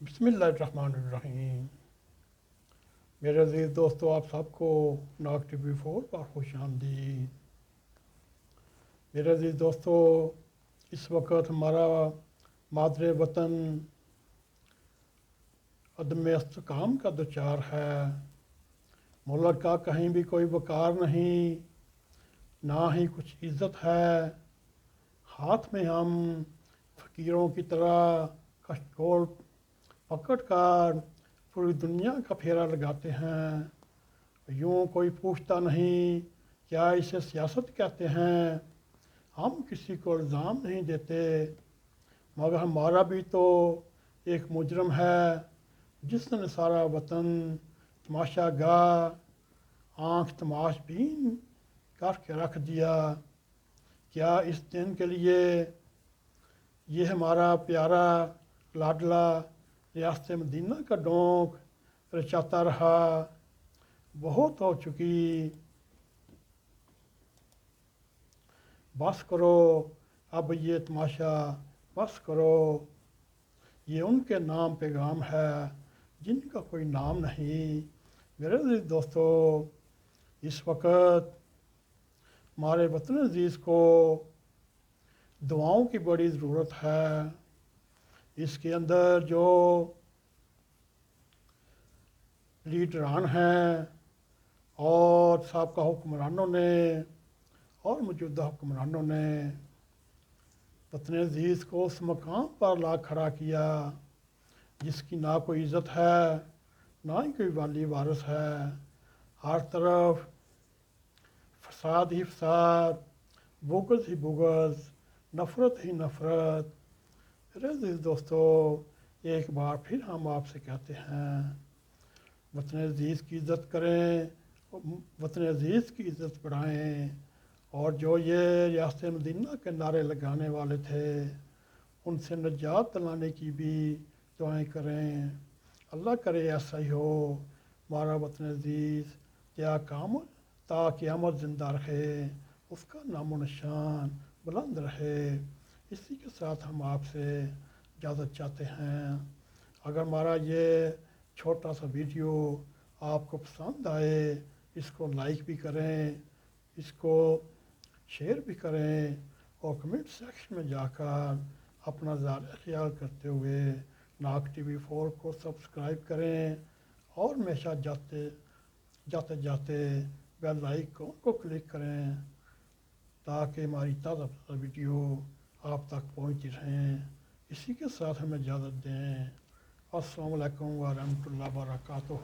بسم اللہ الرحمن الرحیم۔ میرے عزیز دوستو، آپ سب کو ناگ ٹی وی 4 پر خوش آمدید۔ میرے عزیز دوستو، اس وقت ہمارا مادر وطن عدم استحکام کا دچار ہے۔ ملک کا کہیں بھی کوئی وقار نہیں، نہ ہی کچھ عزت ہے۔ ہاتھ میں ہم فقیروں کی طرح کشکول پکڑ کر پوری دنیا کا پھیرا لگاتے ہیں۔ یوں کوئی پوچھتا نہیں کیا اسے سیاست کہتے ہیں۔ ہم کسی کو الزام نہیں دیتے، مگر ہمارا بھی تو ایک مجرم ہے جس نے سارا وطن تماشا گاہ آنکھ تماش بین کر کے رکھ دیا۔ کیا اس دن کے لیے یہ ہمارا پیارا لاڈلا ریاست مدینہ کا ڈونک رچاتا رہا؟ بہت ہو چکی، بس کرو اب یہ تماشا، بس کرو۔ یہ ان کے نام پیغام ہے جن کا کوئی نام نہیں۔ میرے عزیز دوستو، اس وقت ہمارے وطن عزیز کو دعاؤں کی بڑی ضرورت ہے۔ اس کے اندر جو لیڈران ہیں اور سابقہ حکمرانوں نے اور موجودہ حکمرانوں نے وطن عزیز کو اس مقام پر لا کھڑا کیا جس کی نہ کوئی عزت ہے، نہ ہی کوئی والی وارث ہے۔ ہر طرف فساد ہی فساد، بغض ہی بغض، نفرت ہی نفرت۔ میرے عزیز دوستو، ایک بار پھر ہم آپ سے کہتے ہیں، وطن عزیز کی عزت کریں، وطن عزیز کی عزت بڑھائیں، اور جو یہ ریاست مدینہ کے نعرے لگانے والے تھے ان سے نجات دلانے کی بھی دعائیں کریں۔ اللہ کرے ایسا ہی ہو۔ ہمارا وطن عزیز کیا کام تا قیامت زندہ رہے، اس کا نام و نشان بلند رہے۔ اسی کے ساتھ ہم آپ سے اجازت چاہتے ہیں۔ اگر ہمارا یہ چھوٹا سا ویڈیو آپ کو پسند آئے، اس کو لائک بھی کریں، اس کو شیئر بھی کریں، اور کمنٹ سیکشن میں جا کر اپنا زیادہ خیال کرتے ہوئے ناگ ٹی وی 4 کو سبسکرائب کریں، اور ہمیشہ جاتے بیل آئیکن کو کلک کریں تاکہ ہماری تازہ ویڈیو آپ تک پہنچتی رہیں۔ اسی کے ساتھ ہمیں اجازت دیں۔ السلام علیکم ورحمۃ اللہ وبرکاتہ۔